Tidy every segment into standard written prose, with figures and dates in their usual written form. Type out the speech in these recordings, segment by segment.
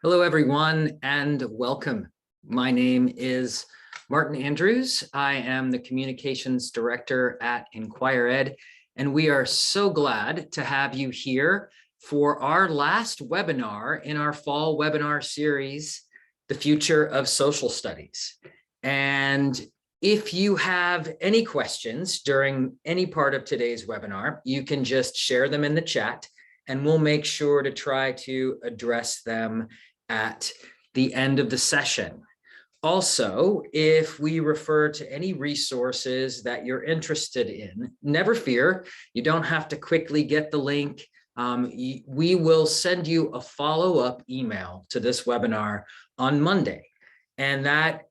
Hello, everyone, and welcome. My name is Martin Andrews. I am the Communications Director at InquireEd, and we are so glad to have you here for our last webinar in our fall webinar series, The Future of Social Studies. And if you have any questions during any part of today's webinar, you can just share them in the chat, and we'll make sure to try to address them at the end of the session. Also, if we refer to any resources that you're interested in, never fear, you don't have to quickly get the link. We will send you a follow-up email to this webinar on Monday, and that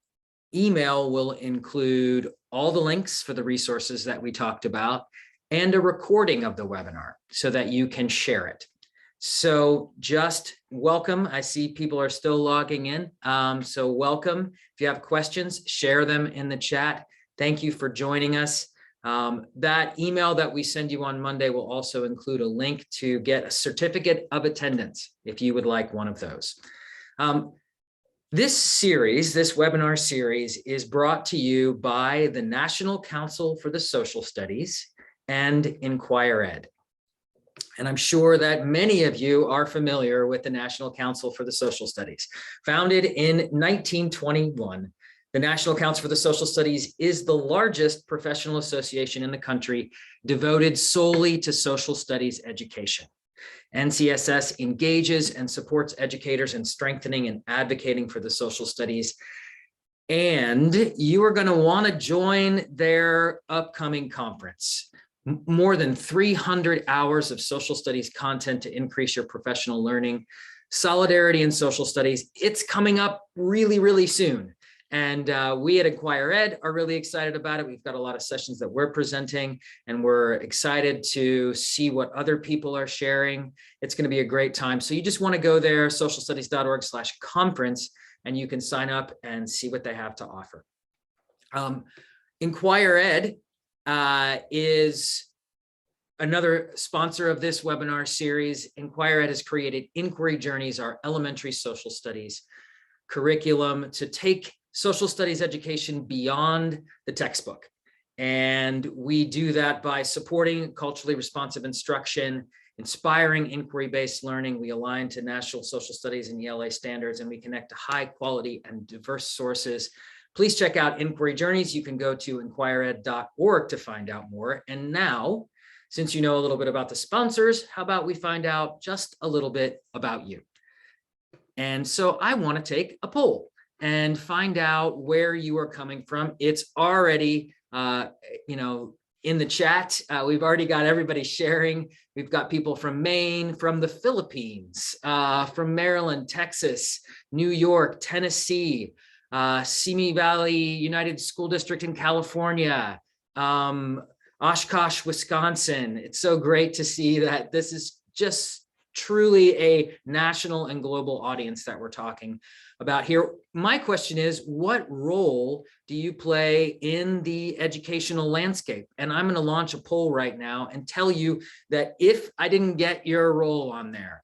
email will include all the links for the resources that we talked about and a recording of the webinar so that you can share it. So just welcome. I see people are still logging in. So welcome. If you have questions, share them in the chat. Thank you for joining us. That email that we send you on Monday will also include a link to get a certificate of attendance if you would like one of those. This webinar series is brought to you by the National Council for the Social Studies and InquireEd. And I'm sure that many of you are familiar with the National Council for the Social Studies. Founded in 1921, the National Council for the Social Studies is the largest professional association in the country devoted solely to social studies education. NCSS engages and supports educators in strengthening and advocating for the social studies. And you are going to want to join their upcoming conference. More than 300 hours of social studies content to increase your professional learning. Solidarity in Social Studies, it's coming up really, really soon. And we at InquireEd are really excited about it. We've got a lot of sessions that we're presenting, and we're excited to see what other people are sharing. It's going to be a great time. So you just want to go there, socialstudies.org/conference, and you can sign up and see what they have to offer. InquireEd is another sponsor of this webinar series. InquireEd has created Inquiry Journeys, our elementary social studies curriculum, to take social studies education beyond the textbook. And we do that by supporting culturally responsive instruction, inspiring inquiry-based learning. We align to National Social Studies and ELA standards, and we connect to high quality and diverse sources. Please check out Inquiry Journeys. You can go to inquireed.org to find out more. And now, since you know a little bit about the sponsors, how about we find out just a little bit about you? And so I want to take a poll and find out where you are coming from. It's already, in the chat. We've already got everybody sharing. We've got people from Maine, from the Philippines, from Maryland, Texas, New York, Tennessee, Simi Valley United School District in California, Oshkosh, Wisconsin. It's so great to see that this is just truly a national and global audience that we're talking about here. My question is, what role do you play in the educational landscape? And I'm going to launch a poll right now and tell you that if I didn't get your role on there,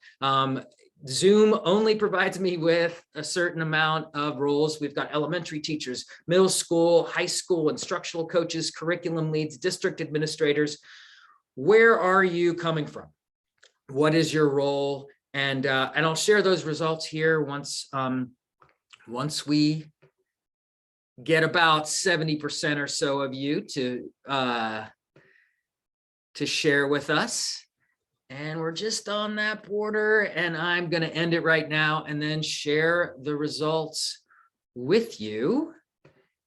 Zoom only provides me with a certain amount of roles. We've got elementary teachers, middle school, high school, instructional coaches, curriculum leads, district administrators. Where are you coming from? What is your role? And I'll share those results here once we get about 70% or so of you to share with us. And we're just on that border, and I'm going to end it right now and then share the results with you.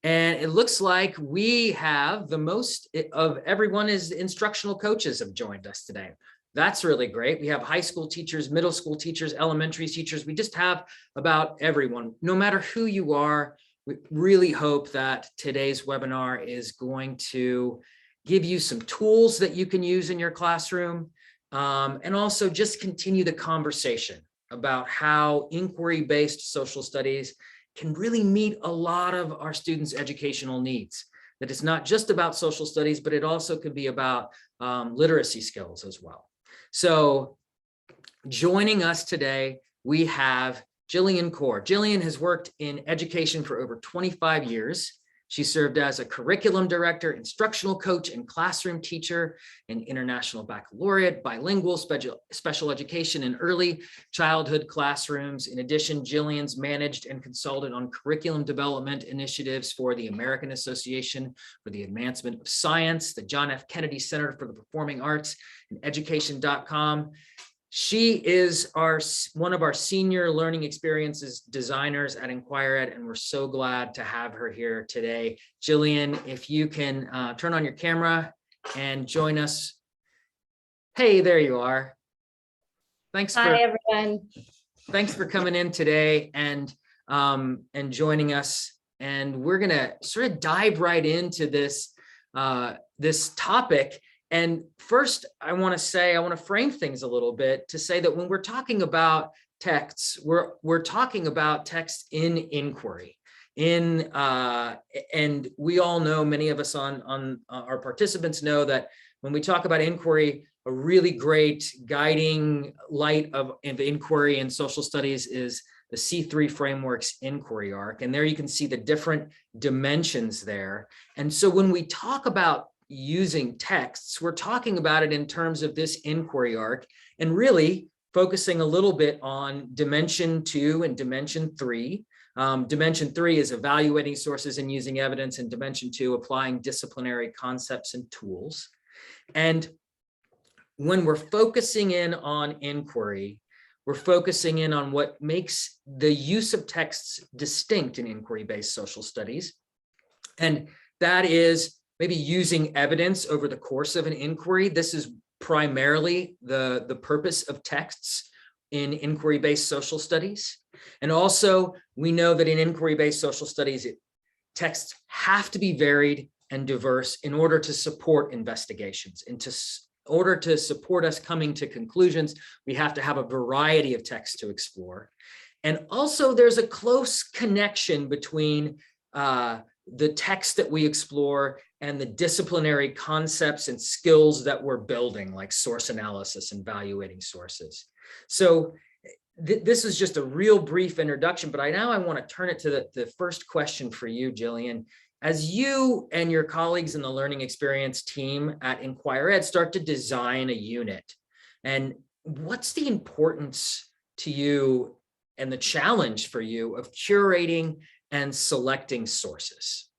And it looks like we have the most of everyone is instructional coaches have joined us today. That's really great. We have high school teachers, middle school teachers, elementary teachers. We just have about everyone. No matter who you are, we really hope that today's webinar is going to give you some tools that you can use in your classroom. And also just continue the conversation about how inquiry-based social studies can really meet a lot of our students' educational needs. That it's not just about social studies, but it also could be about literacy skills as well. So joining us today, we have Jillian Core. Jillian has worked in education for over 25 years. She served as a curriculum director, instructional coach, and classroom teacher in international baccalaureate, bilingual, special education, and early childhood classrooms. In addition, Jillian's managed and consulted on curriculum development initiatives for the American Association for the Advancement of Science, the John F. Kennedy Center for the Performing Arts, and education.com. She is one of our senior learning experiences designers at InquireEd, and we're so glad to have her here today. Jillian, if you can turn on your camera and join us. Hey, there you are. Hi, everyone. Thanks for coming in today and joining us. And we're gonna sort of dive right into this topic. And first, I want to frame things a little bit to say that when we're talking about texts, we're talking about text in inquiry. And we all know, many of us on our participants know that when we talk about inquiry, a really great guiding light of inquiry in social studies is the C3 framework's inquiry arc. And there you can see the different dimensions there. And so when we talk about using texts, we're talking about it in terms of this inquiry arc and really focusing a little bit on dimension 2 and dimension 3. Dimension 3 is evaluating sources and using evidence, and dimension 2, applying disciplinary concepts and tools. And when we're focusing in on inquiry, we're focusing in on what makes the use of texts distinct in inquiry-based social studies. And that is maybe using evidence over the course of an inquiry. This is primarily the purpose of texts in inquiry-based social studies. And also, we know that in inquiry-based social studies, texts have to be varied and diverse in order to support investigations. In order to support us coming to conclusions, we have to have a variety of texts to explore. And also, there's a close connection between the text that we explore and the disciplinary concepts and skills that we're building, like source analysis and evaluating sources. So this is just a real brief introduction, but now I want to turn it to the first question for you, Jillian. As you and your colleagues in the learning experience team at InquireEd start to design a unit, and what's the importance to you and the challenge for you of curating and selecting sources?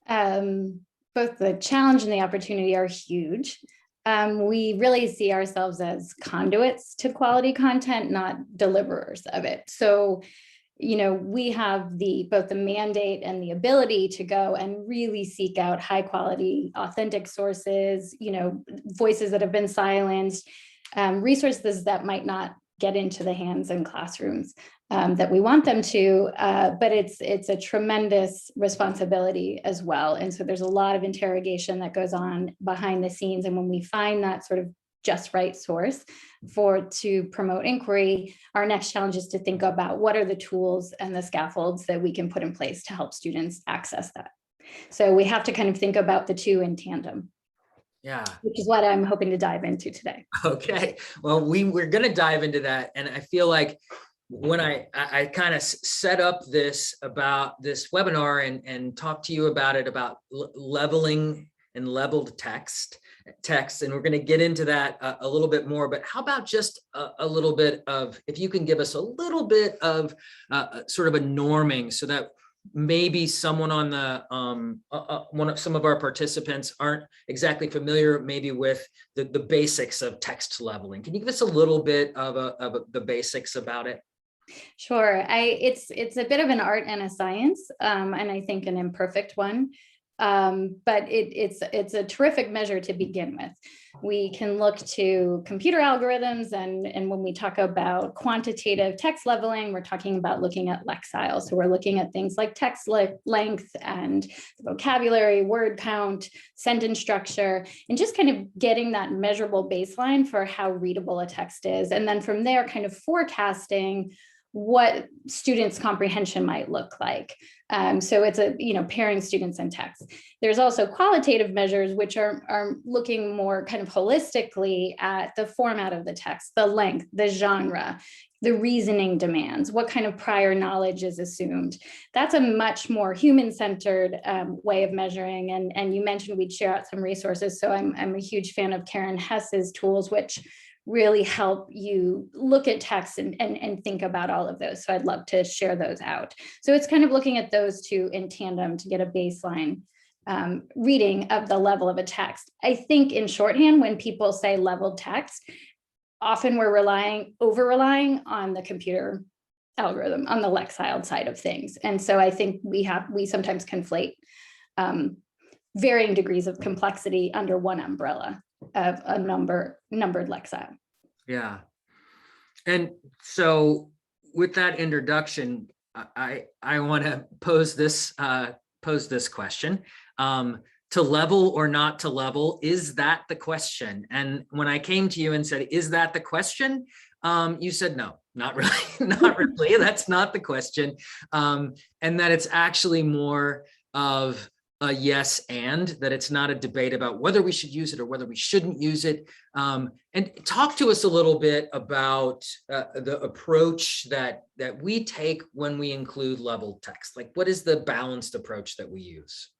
Both the challenge and the opportunity are huge. We really see ourselves as conduits to quality content, not deliverers of it. So, we have both the mandate and the ability to go and really seek out high quality, authentic sources, voices that have been silenced, resources that might not get into the hands in classrooms that we want them to, but it's a tremendous responsibility as well. And so there's a lot of interrogation that goes on behind the scenes. And when we find that sort of just right source to promote inquiry, our next challenge is to think about what are the tools and the scaffolds that we can put in place to help students access that. So we have to kind of think about the two in tandem. Yeah, which is what I'm hoping to dive into today. Okay, well, we're going to dive into that, and I feel like when I kind of set up this webinar and talk to you about it, about leveling and leveled text, and we're going to get into that a little bit more. But how about just a little bit of, if you can give us a little bit of sort of a norming, so that maybe someone on the some of our participants aren't exactly familiar maybe with the basics of text leveling. Can you give us a little bit of the basics about it? Sure. It's a bit of an art and a science, and I think an imperfect one. But it's a terrific measure to begin with. We can look to computer algorithms, and when we talk about quantitative text leveling, we're talking about looking at lexile. So we're looking at things like text length and vocabulary, word count, sentence structure, and just kind of getting that measurable baseline for how readable a text is. And then from there, kind of forecasting what students' comprehension might look like. So it's pairing students and text. There's also qualitative measures, which are looking more kind of holistically at the format of the text, the length, the genre, the reasoning demands, what kind of prior knowledge is assumed. That's a much more human-centered way of measuring. And you mentioned we'd share out some resources. So I'm a huge fan of Karen Hess's tools, which really help you look at text and think about all of those. So I'd love to share those out. So it's kind of looking at those two in tandem to get a baseline reading of the level of a text. I think in shorthand, when people say leveled text, often we're over-relying on the computer algorithm, on the Lexile side of things. And so I think we sometimes conflate varying degrees of complexity under one umbrella of a numbered Lexile. Yeah. And so with that introduction, I want to pose this question. To level or not to level, is that the question? And when I came to you and said, is that the question? You said, no, not really, not really. That's not the question. And that it's actually more of a yes, and that it's not a debate about whether we should use it or whether we shouldn't use it. And talk to us a little bit about the approach that we take when we include leveled text. Like, what is the balanced approach that we use?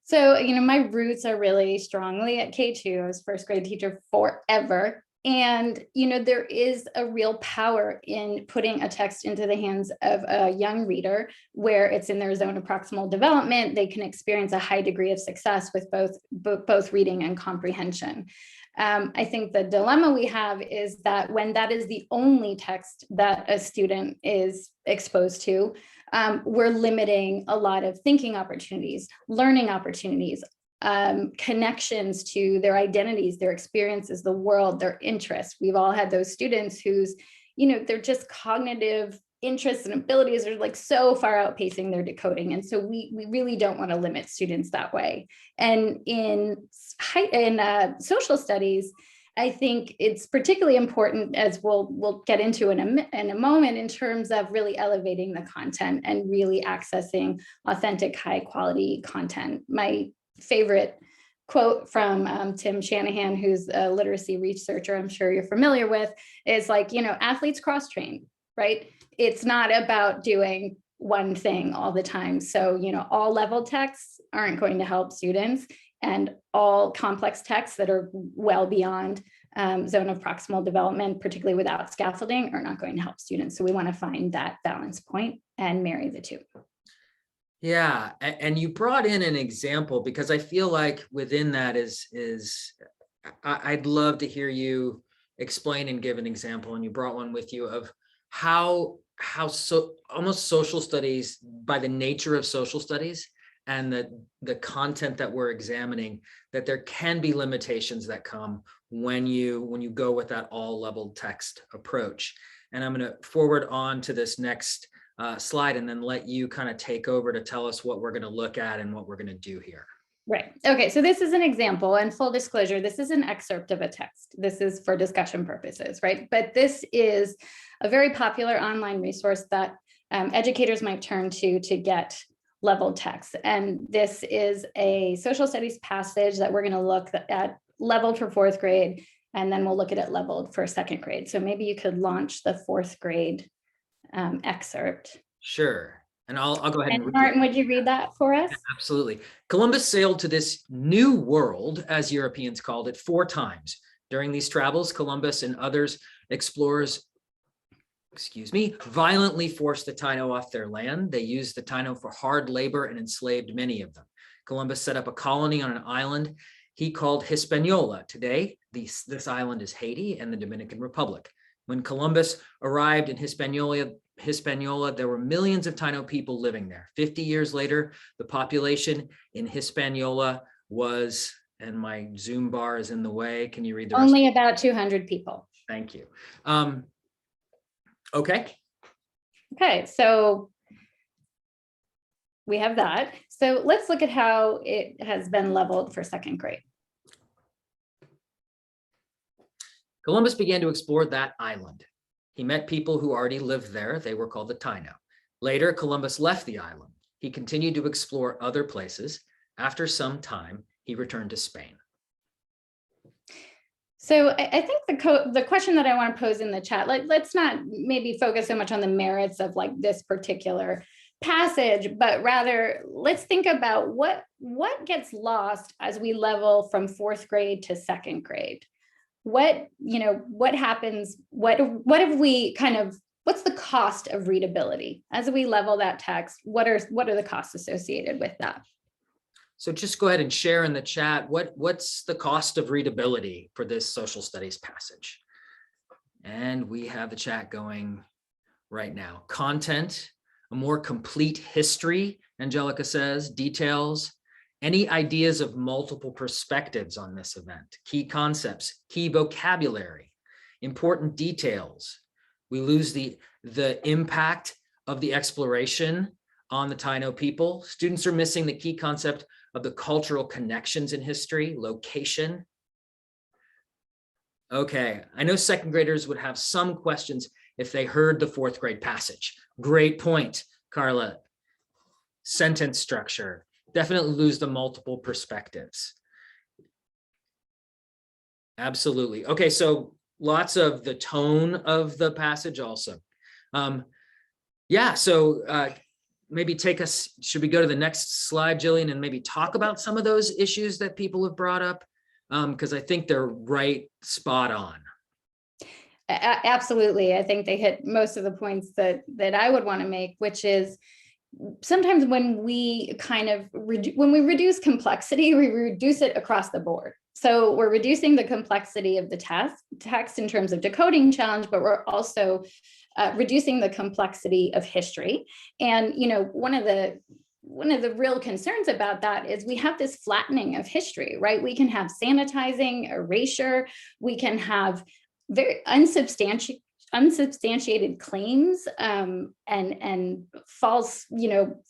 So, my roots are really strongly at K2. I was first grade teacher forever. And, there is a real power in putting a text into the hands of a young reader where it's in their zone of proximal development. They can experience a high degree of success with both reading and comprehension. I think the dilemma we have is that when that is the only text that a student is exposed to, we're limiting a lot of thinking opportunities, learning opportunities, connections to their identities, their experiences, the world, their interests. We've all had those students whose, they're just cognitive interests and abilities are like so far outpacing their decoding. And so we really don't want to limit students that way. And in social studies, I think it's particularly important, as we'll get into in a moment, in terms of really elevating the content and really accessing authentic, high quality content. My favorite quote from Tim Shanahan, who's a literacy researcher I'm sure you're familiar with, is like, athletes cross-train, right? It's not about doing one thing all the time. So, all level texts aren't going to help students, and all complex texts that are well beyond zone of proximal development, particularly without scaffolding, are not going to help students. So we want to find that balance point and marry the two. Yeah, and you brought in an example, because I feel like within that I'd love to hear you explain and give an example, and you brought one with you of how almost social studies, by the nature of social studies and the content that we're examining, that there can be limitations that come when you go with that all leveled text approach. And I'm going to forward on to this next slide and then let you kind of take over to tell us what we're going to look at and what we're going to do here. Right. Okay. So this is an example, and full disclosure, this is an excerpt of a text. This is for discussion purposes, right? But this is a very popular online resource that educators might turn to get leveled text. And this is a social studies passage that we're going to look at leveled for fourth grade, and then we'll look at it leveled for second grade. So maybe you could launch the fourth grade excerpt. Sure. And I'll go ahead and read Martin, would you read that for us? Absolutely. Columbus sailed to this new world, as Europeans called it, 4 times. During these travels, Columbus and others explorers, violently forced the Taino off their land. They used the Taino for hard labor and enslaved many of them. Columbus set up a colony on an island he called Hispaniola. Today, this island is Haiti and the Dominican Republic. When Columbus arrived in Hispaniola, there were millions of Taino people living there. 50 years later, the population in Hispaniola was, and my Zoom bar is in the way. Can you read the rest? Only about 200 people. Thank you. Okay. Okay, so we have that. So let's look at how it has been leveled for second grade. Columbus began to explore that island. He met people who already lived there. They were called the Taino. Later, Columbus left the island. He continued to explore other places. After some time, he returned to Spain. So I think the question that I want to pose in the chat, let's not maybe focus so much on the merits of like this particular passage, but rather let's think about what gets lost as we level from 4th grade to 2nd grade. What happens, what have we kind of, what's the cost of readability as we level that text? What are the costs associated with that? So just go ahead and share in the chat, what's the cost of readability for this social studies passage? And we have the chat going right now. Content, a more complete history, Angelica says, details, any ideas of multiple perspectives on this event, key concepts, key vocabulary, important details. We lose the impact of the exploration on the Taino people. Students are missing the key concept of the cultural connections in history, location. Okay, I know 2nd graders would have some questions if they heard the 4th grade passage. Great point, Carla. Sentence structure, definitely lose the multiple perspectives. Absolutely. Okay, so lots of the tone of the passage also. Yeah, so maybe take us, should we go to the next slide, Jillian, and maybe talk about some of those issues that people have brought up? Because I think they're right spot on. Absolutely. I think they hit most of the points that I would want to make, which is sometimes when we kind of, when we reduce complexity, we reduce it across the board. So we're reducing the complexity of the text in terms of decoding challenge, but we're also reducing the complexity of history. And, one of the real concerns about that is we have this flattening of history, right? We can have sanitizing, erasure, we can have very unsubstantiated claims and false,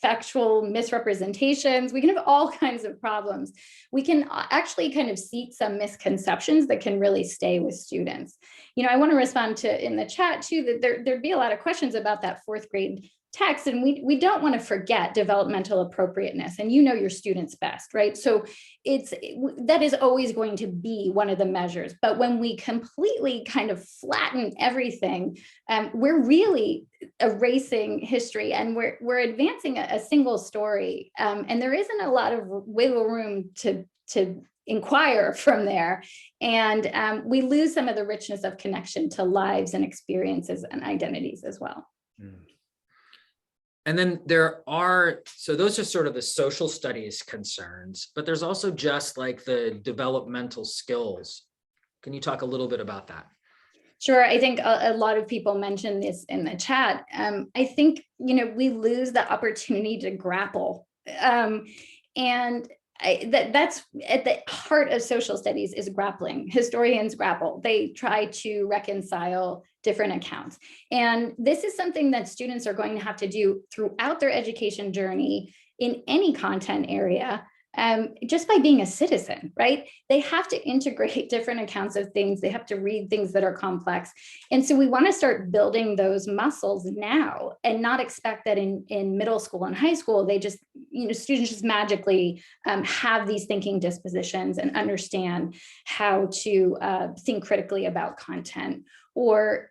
factual misrepresentations. We can have all kinds of problems. We can actually kind of seat some misconceptions that can really stay with students. I want to respond to in the chat too, that there'd be a lot of questions about that 4th grade text, and we don't want to forget developmental appropriateness, and your students best, right? So that is always going to be one of the measures, but when we completely kind of flatten everything, we're really erasing history, and we're advancing a single story, and there isn't a lot of wiggle room to inquire from there, and we lose some of the richness of connection to lives and experiences and identities as well. And then so those are sort of the social studies concerns, but there's also just like the developmental skills. Can you talk a little bit about that? Sure. I think a lot of people mentioned this in the chat. I think, we lose the opportunity to grapple. And that's at the heart of social studies, is grappling. Historians grapple. They try to reconcile different accounts. And this is something that students are going to have to do throughout their education journey in any content area, just by being a citizen, right? They have to integrate different accounts of things. They have to read things that are complex. And so we want to start building those muscles now, and not expect that in middle school and high school, they just, students just magically have these thinking dispositions and understand how to think critically about content, or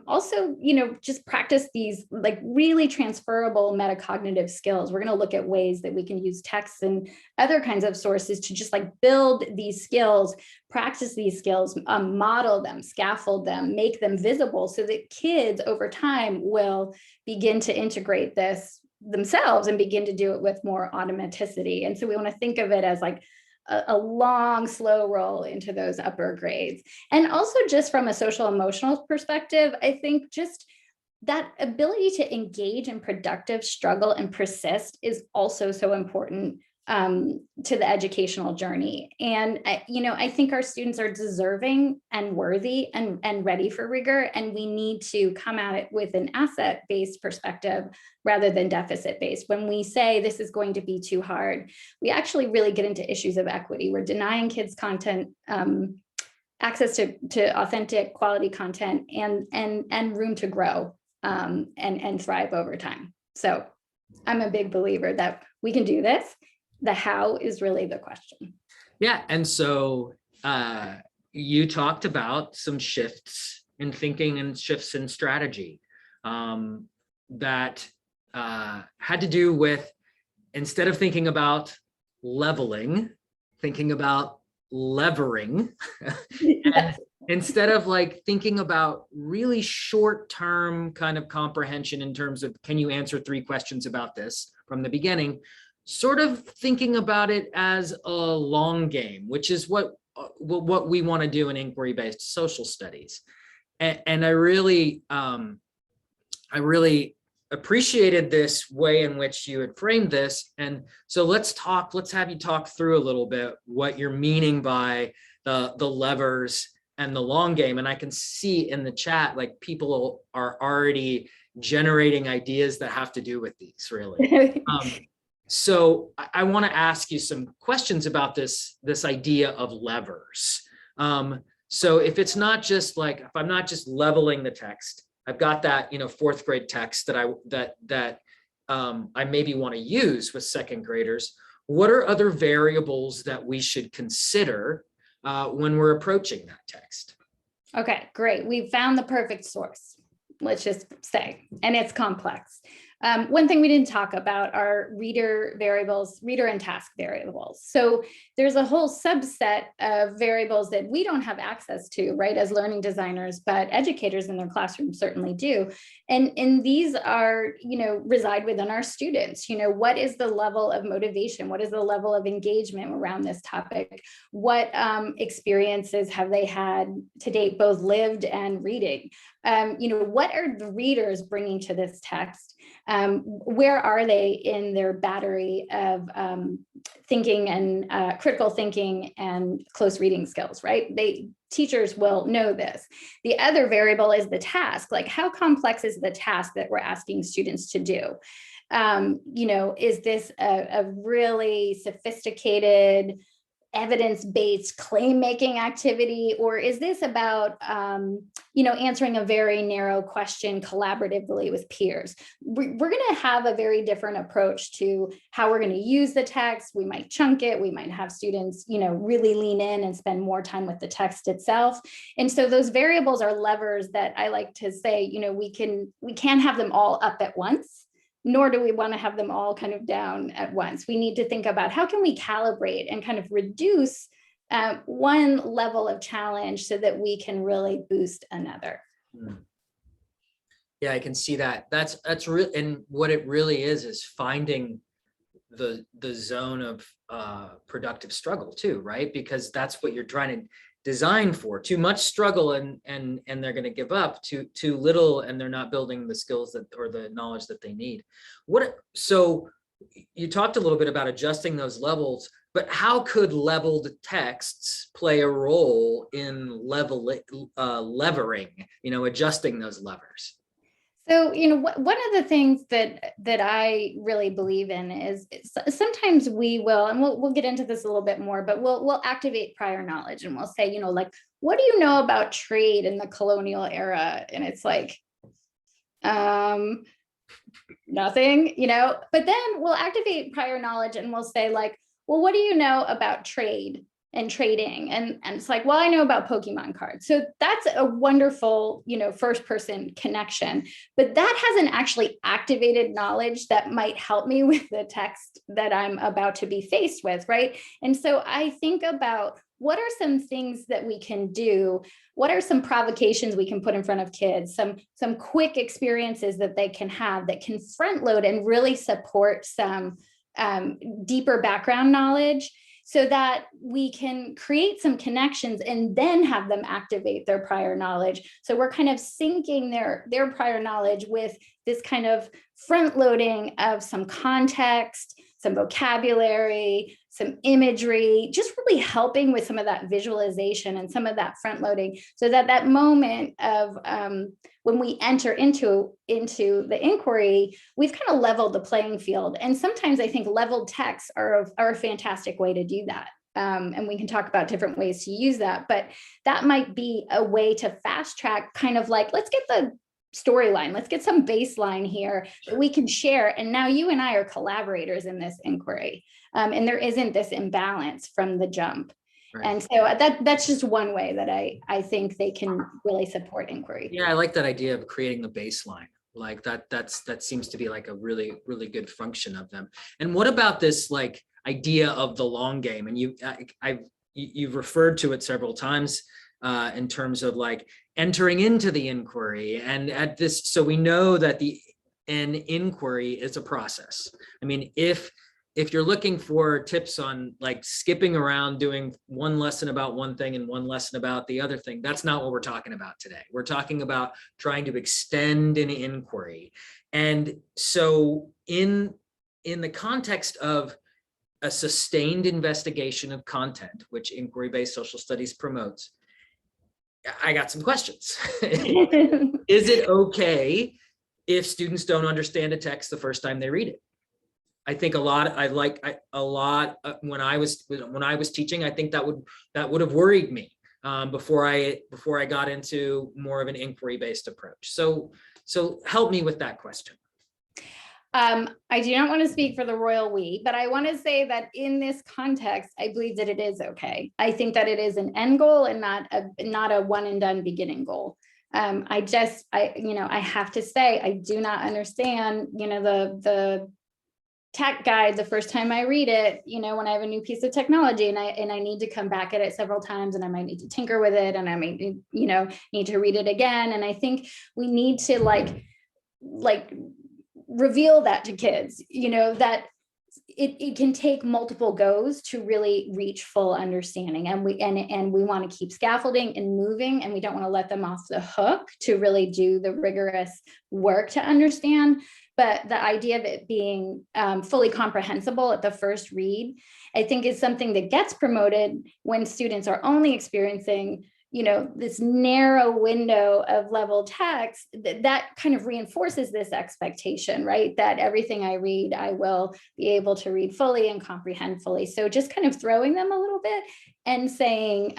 also, just practice these like really transferable metacognitive skills. We're going to look at ways that we can use texts and other kinds of sources to just like build these skills, practice these skills, model them, scaffold them, make them visible, so that kids over time will begin to integrate this themselves and begin to do it with more automaticity. And so we want to think of it as like a long, slow roll into those upper grades. And also just from a social emotional perspective, I think just that ability to engage in productive struggle and persist is also so important to the educational journey. And, I think our students are deserving and worthy and ready for rigor, and we need to come at it with an asset-based perspective rather than deficit-based. When we say this is going to be too hard, we actually really get into issues of equity. We're denying kids content to authentic quality content and room to grow and thrive over time. So I'm a big believer that we can do this. The how is really the question. Yeah. And so you talked about some shifts in thinking and shifts in strategy that had to do with, instead of thinking about leveling, thinking about levering. And instead of like thinking about really short-term kind of comprehension in terms of, can you answer 3 questions about this from the beginning, sort of thinking about it as a long game, which is what we want to do in inquiry-based social studies. And I really appreciated this way in which you had framed this. And so let's have you talk through a little bit what you're meaning by the levers and the long game. And I can see in the chat, like, people are already generating ideas that have to do with these, really. So I want to ask you some questions about this idea of levers. So if it's not just like, if I'm not just leveling the text, I've got that, 4th grade text that I maybe want to use with 2nd graders. What are other variables that we should consider when we're approaching that text? Okay, great. We've found the perfect source, let's just say, and it's complex. One thing we didn't talk about are reader variables, reader and task variables. So there's a whole subset of variables that we don't have access to, right, as learning designers, but educators in their classroom certainly do. And these are, reside within our students. What is the level of motivation? What is the level of engagement around this topic? What experiences have they had to date, both lived and reading? What are the readers bringing to this text? Where are they in their battery of thinking and critical thinking and close reading skills, right? Teachers will know this. The other variable is the task. Like, how complex is the task that we're asking students to do? Is this a really sophisticated, evidence-based claim-making activity, or is this about answering a very narrow question collaboratively with peers? We're going to have a very different approach to how we're going to use the text. We might chunk it. We might have students really lean in and spend more time with the text itself. And so those variables are levers that I like to say, we can't have them all up at once, nor do we want to have them all kind of down at once. We need to think about how can we calibrate and kind of reduce one level of challenge so that we can really boost another. Yeah, I can see that. That's real. And what it really is finding the zone of productive struggle too, right? Because that's what you're trying to design for. Too much struggle and they're going to give up. Too little and they're not building the skills or the knowledge that they need. So you talked a little bit about adjusting those levels, but how could leveled texts play a role in levering, adjusting those levers? So, one of the things that I really believe in is sometimes we will, and we'll get into this a little bit more, but we'll activate prior knowledge and we'll say, like, what do you know about trade in the colonial era? And it's like, nothing, but then we'll activate prior knowledge and we'll say, like, well, what do you know about trade and trading? And it's like, well, I know about Pokemon cards. So that's a wonderful, first person connection, but that hasn't actually activated knowledge that might help me with the text that I'm about to be faced with, right? And so I think about, what are some things that we can do? What are some provocations we can put in front of kids? Some quick experiences that they can have that can front load and really support some deeper background knowledge, so that we can create some connections and then have them activate their prior knowledge. So we're kind of syncing their prior knowledge with this kind of front loading of some context, some vocabulary, some imagery, just really helping with some of that visualization and some of that front loading, so that that moment of when we enter into the inquiry, we've kind of leveled the playing field. And sometimes I think leveled texts are a fantastic way to do that. And we can talk about different ways to use that, but that might be a way to fast track, kind of like, let's get the storyline, let's get some baseline here that we can share. And now you and I are collaborators in this inquiry. And there isn't this imbalance from the jump. Right. And so that's just one way that I think they can really support inquiry. Yeah, I like that idea of creating the baseline. Like that seems to be like a really, really good function of them. And what about this like idea of the long game? And you've referred to it several times in terms of like entering into the inquiry, and at this, so we know that an inquiry is a process. I mean, if you're looking for tips on like skipping around doing one lesson about one thing and one lesson about the other thing, that's not what we're talking about today. We're talking about trying to extend an inquiry. And so in the context of a sustained investigation of content, which inquiry-based social studies promotes, I got some questions. Is it okay if students don't understand a text the first time they read it? I think when I was teaching, I think that would have worried me before I got into more of an inquiry-based approach. So help me with that question. I do not want to speak for the royal we, but I want to say that in this context, I believe that it is okay. I think that it is an end goal and not a one and done beginning goal. I have to say, I do not understand, the tech guide the first time I read it, when I have a new piece of technology and I need to come back at it several times, and I might need to tinker with it, and I might, need to read it again. And I think we need to like reveal that to kids, that it can take multiple goes to really reach full understanding. And we want to keep scaffolding and moving, and we don't want to let them off the hook to really do the rigorous work to understand. But the idea of it being fully comprehensible at the first read, I think is something that gets promoted when students are only experiencing this narrow window of level text. That kind of reinforces this expectation, right? That everything I read, I will be able to read fully and comprehend fully. So just kind of throwing them a little bit and saying,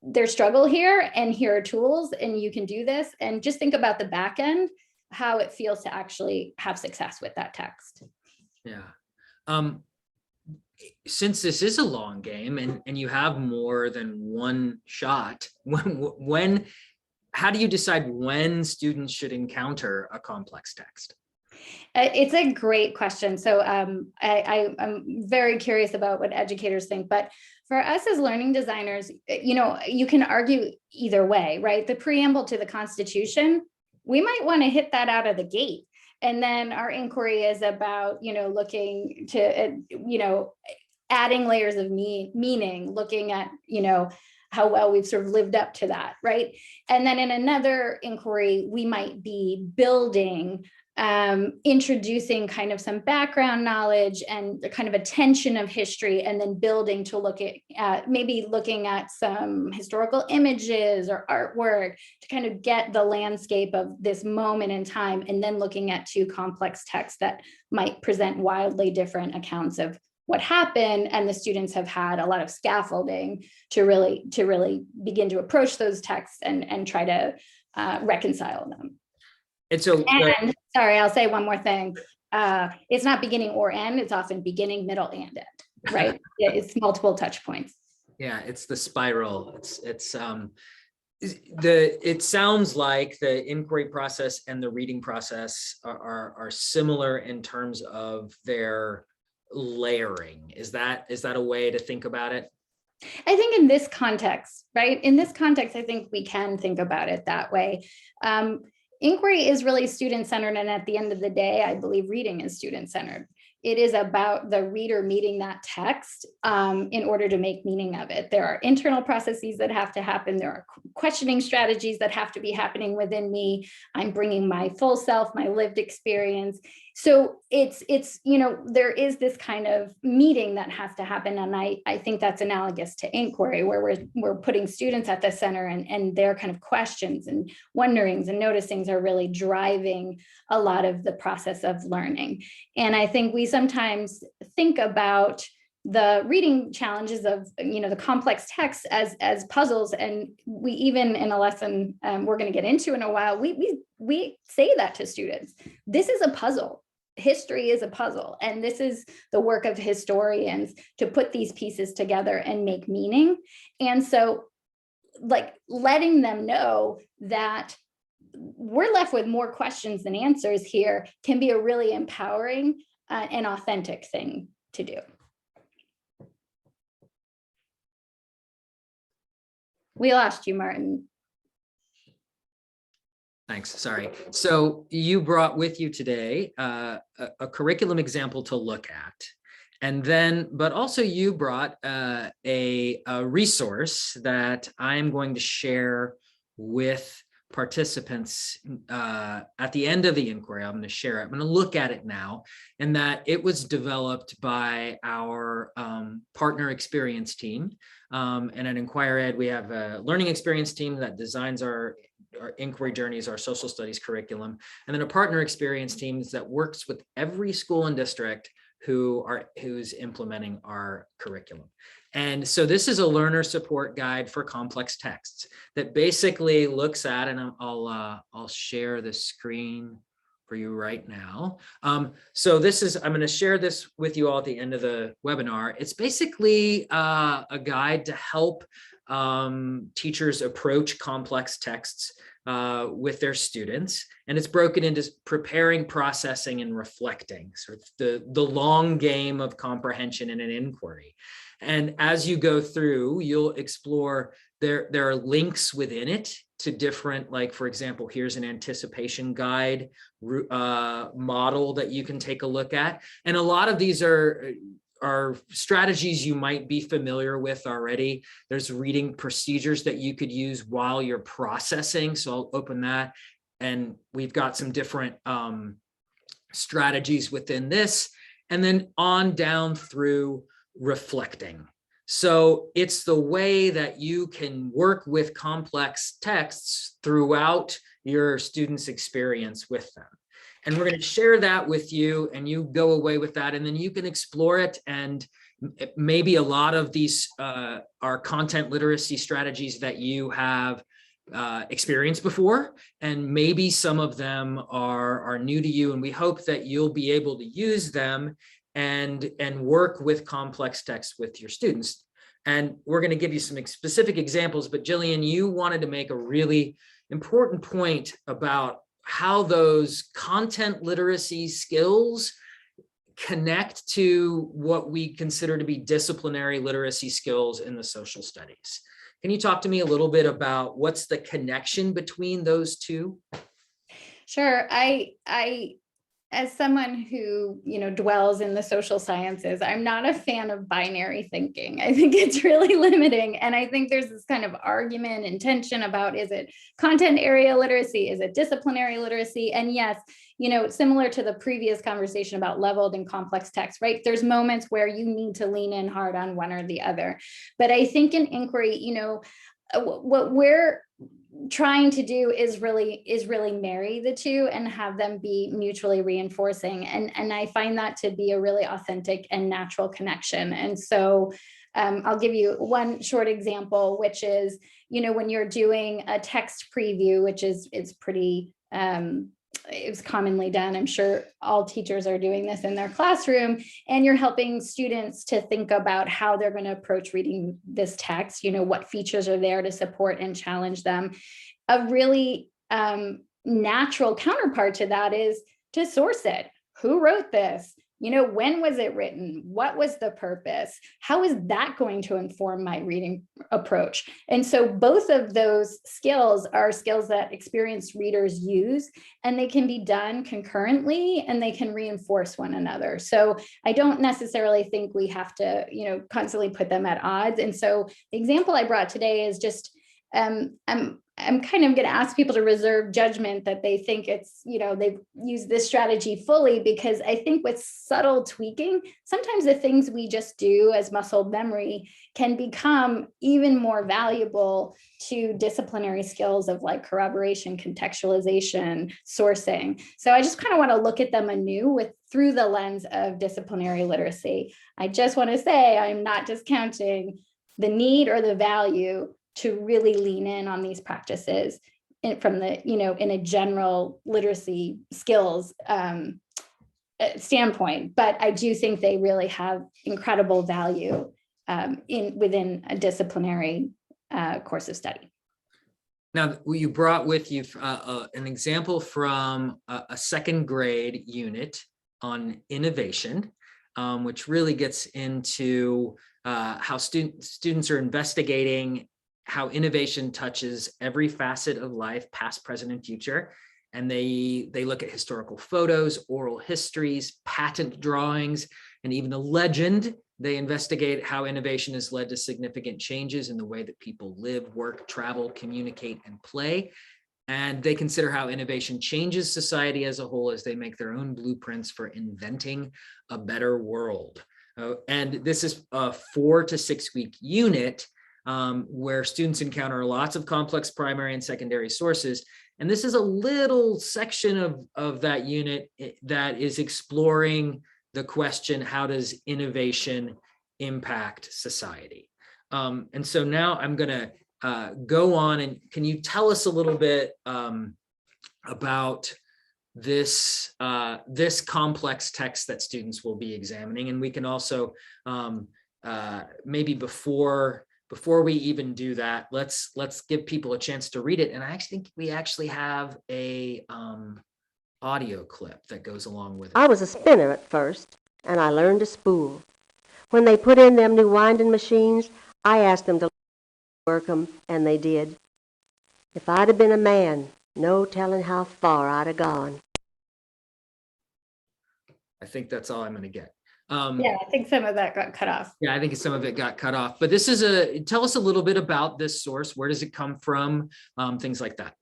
there's struggle here, and here are tools, and you can do this. And just think about the back end, how it feels to actually have success with that text. Yeah. Since this is a long game and you have more than one shot, how do you decide when students should encounter a complex text? It's a great question. So I'm very curious about what educators think, but for us as learning designers, you can argue either way, right? The preamble to the Constitution, we might want to hit that out of the gate. And then our inquiry is about, looking to, adding layers of meaning, looking at, how well we've sort of lived up to that, right? And then in another inquiry, we might be building, introducing kind of some background knowledge and the kind of attention of history, and then building to look at maybe looking at some historical images or artwork to kind of get the landscape of this moment in time, and then looking at two complex texts that might present wildly different accounts of what happened, and the students have had a lot of scaffolding to really begin to approach those texts and try to reconcile them. And so, sorry, I'll say one more thing. It's not beginning or end. It's often beginning, middle, and end, right? It's multiple touch points. Yeah, it's the spiral. It sounds like the inquiry process and the reading process are similar in terms of their layering. Is that a way to think about it? I think in this context, right? In this context, I think we can think about it that way. Inquiry is really student-centered, and at the end of the day, I believe reading is student-centered. It is about the reader meeting that text in order to make meaning of it. There are internal processes that have to happen. There are questioning strategies that have to be happening within me. I'm bringing my full self, my lived experience. So it's there is this kind of meeting that has to happen. And I think that's analogous to inquiry, where we're putting students at the center, and their kind of questions and wonderings and noticings are really driving a lot of the process of learning. And I think we sometimes think about the reading challenges of, the complex text as puzzles. And we even in a lesson we're going to get into in a while, we say that to students. This is a puzzle. History is a puzzle. And this is the work of historians to put these pieces together and make meaning. And so like letting them know that we're left with more questions than answers here can be a really empowering and authentic thing to do. We lost you, Martin. Thanks. Sorry. So you brought with you today a curriculum example to look at, and then, but also you brought a resource that I'm going to share with participants at the end of the inquiry. I'm going to share it. I'm going to look at it now, and that it was developed by our partner experience team. And at Inquire Ed, we have a learning experience team that designs our inquiry journeys, our social studies curriculum, and then a partner experience team that works with every school and district who's implementing our curriculum. And so this is a learner support guide for complex texts that basically looks at, and I'll share the screen for you right now. So this is, I'm going to share this with you all at the end of the webinar. It's basically a guide to help teachers approach complex texts with their students, and it's broken into preparing, processing, and reflecting, sort of the long game of comprehension in an inquiry. And as you go through, you'll explore, there are links within it to different, like, for example, here's an anticipation guide model that you can take a look at. And a lot of these are strategies you might be familiar with already. There's reading procedures that you could use while you're processing. So I'll open that. And we've got some different strategies within this. And then on down through reflecting. So it's the way that you can work with complex texts throughout your students' experience with them. And we're going to share that with you, and you go away with that, and then you can explore it. And maybe a lot of these are content literacy strategies that you have experienced before, and maybe some of them are new to you, and we hope that you'll be able to use them and work with complex text with your students. And we're going to give you some specific examples, but Jillian, you wanted to make a really important point about how those content literacy skills connect to what we consider to be disciplinary literacy skills in the social studies. Can you talk to me a little bit about what's the connection between those two? Sure. I as someone who, dwells in the social sciences, I'm not a fan of binary thinking. I think it's really limiting. And I think there's this kind of argument and tension about, is it content area literacy? Is it disciplinary literacy? And yes, similar to the previous conversation about leveled and complex text, right? There's moments where you need to lean in hard on one or the other. But I think in inquiry, what we're trying to do is really marry the two and have them be mutually reinforcing. And I find that to be a really authentic and natural connection. And so I'll give you one short example, which is, when you're doing a text preview, which is pretty, it's commonly done. I'm sure all teachers are doing this in their classroom, and you're helping students to think about how they're going to approach reading this text, what features are there to support and challenge them. A really natural counterpart to that is to source it. Who wrote this? When was it written? What was the purpose? How is that going to inform my reading approach? And so both of those skills are skills that experienced readers use, and they can be done concurrently, and they can reinforce one another. So I don't necessarily think we have to, constantly put them at odds. And so the example I brought today is just, I'm I'm kind of going to ask people to reserve judgment that they think it's, they've used this strategy fully, because I think with subtle tweaking, sometimes the things we just do as muscle memory can become even more valuable to disciplinary skills of like corroboration, contextualization, sourcing. So I just kind of want to look at them anew through the lens of disciplinary literacy. I just want to say I'm not discounting the need or the value to really lean in on these practices from the, in a general literacy skills standpoint. But I do think they really have incredible value within a disciplinary course of study. Now, you brought with you an example from a second grade unit on innovation, which really gets into how students are investigating how innovation touches every facet of life, past, present, and future. And they look at historical photos, oral histories, patent drawings, and even a legend. They investigate how innovation has led to significant changes in the way that people live, work, travel, communicate, and play. And they consider how innovation changes society as a whole as they make their own blueprints for inventing a better world. And this is a 4 to 6 week unit where students encounter lots of complex primary and secondary sources. And this is a little section of that unit that is exploring the question, how does innovation impact society? And so now I'm going to go on, and can you tell us a little bit about this complex text that students will be examining? And we can also maybe before we even do that, let's give people a chance to read it. And I actually think we actually have a audio clip that goes along with it. I was a spinner at first, and I learned to spool. When they put in them new winding machines, I asked them to work 'em, and they did. If I'd have been a man, no telling how far I'd have gone. I think that's all I'm going to get. Yeah, I think some of that got cut off. Yeah, I think some of it got cut off. But this is tell us a little bit about this source. Where does it come from? Things like that.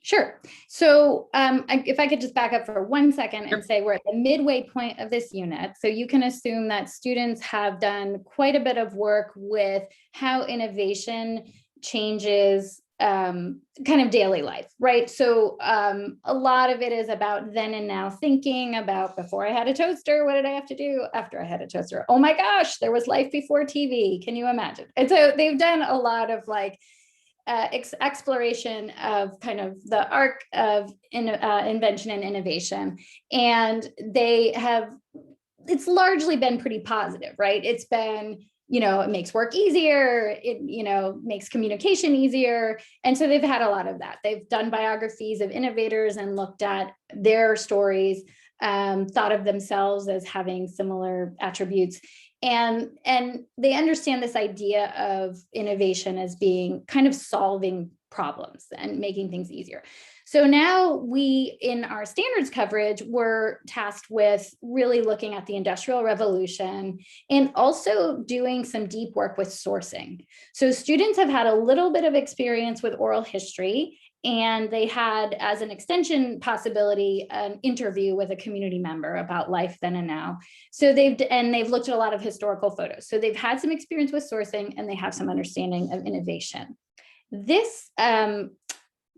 Sure. So if I could just back up for 1 second and say we're at the midway point of this unit. So you can assume that students have done quite a bit of work with how innovation changes kind of daily life, right? So a lot of it is about then and now thinking about before I had a toaster, what did I have to do after I had a toaster? Oh my gosh, there was life before TV. Can you imagine? And so they've done a lot of like exploration of kind of the arc of invention and innovation. And it's largely been pretty positive, right? It's been, it makes work easier, it, makes communication easier. And so they've had a lot of that. They've done biographies of innovators and looked at their stories, thought of themselves as having similar attributes. And they understand this idea of innovation as being kind of solving problems and making things easier. So now we, in our standards coverage, we're tasked with really looking at the Industrial Revolution and also doing some deep work with sourcing. So students have had a little bit of experience with oral history, and they had, as an extension possibility, an interview with a community member about life then and now. So they've looked at a lot of historical photos. So they've had some experience with sourcing, and they have some understanding of innovation. This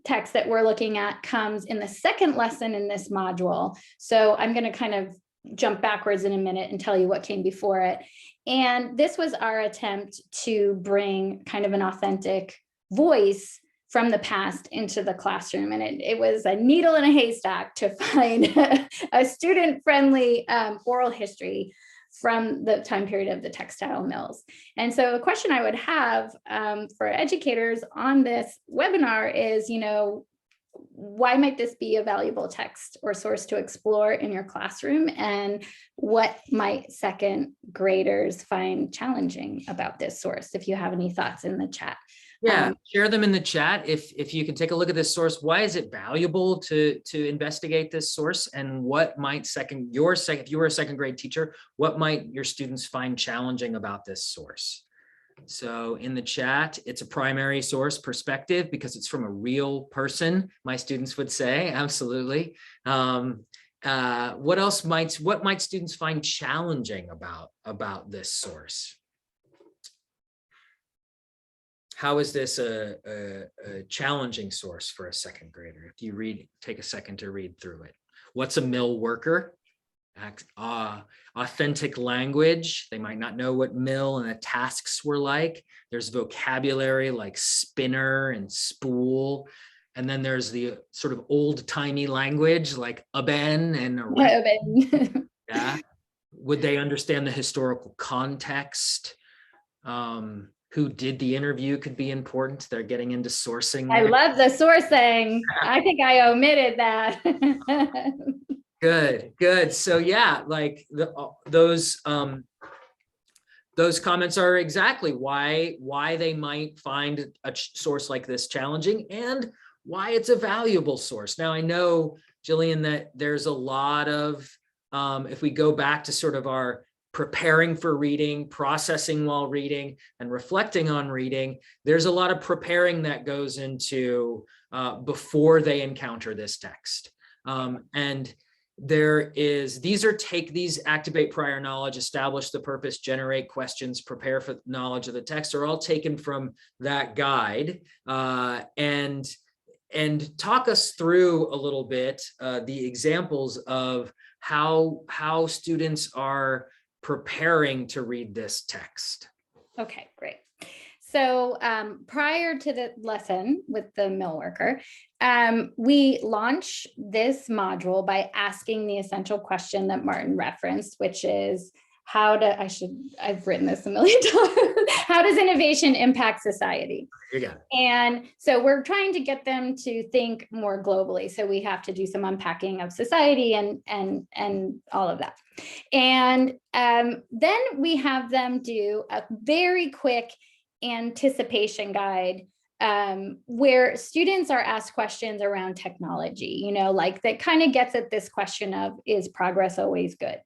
text that we're looking at comes in the second lesson in this module. So I'm going to kind of jump backwards in a minute and tell you what came before it. And this was our attempt to bring kind of an authentic voice from the past into the classroom. And it was a needle in a haystack to find a student-friendly oral history from the time period of the textile mills. And so the question I would have for educators on this webinar is, why might this be a valuable text or source to explore in your classroom? And what might second graders find challenging about this source? If you have any thoughts in the chat. Yeah, share them in the chat. If you can take a look at this source, why is it valuable to investigate this source? And what might if you were a second grade teacher, what might your students find challenging about this source? So in the chat, it's a primary source perspective because it's from a real person, my students would say, absolutely. What might students find challenging about this source? How is this a challenging source for a second grader? If you take a second to read through it. What's a mill worker? Authentic language. They might not know what mill and the tasks were like. There's vocabulary like spinner and spool. And then there's the sort of old-timey language like aben and yeah. Would they understand the historical context? Who did the interview could be important. They're getting into sourcing. I love the sourcing. I think I omitted that. Good. So yeah, like those comments are exactly why they might find a source like this challenging and why it's a valuable source. Now I know, Jillian, that there's a lot of, if we go back to sort of our preparing for reading, processing while reading, and reflecting on reading, there's a lot of preparing that goes into before they encounter this text. And these activate prior knowledge, establish the purpose, generate questions, prepare for knowledge of the text are all taken from that guide. And talk us through a little bit the examples of how students are preparing to read this text. Okay, great. So prior to the lesson with the mill worker, we launch this module by asking the essential question that Martin referenced, which is I've written this a million times. How does innovation impact society? You got it. And so we're trying to get them to think more globally. So we have to do some unpacking of society and all of that. And then we have them do a very quick anticipation guide where students are asked questions around technology, like that kind of gets at this question of, is progress always good?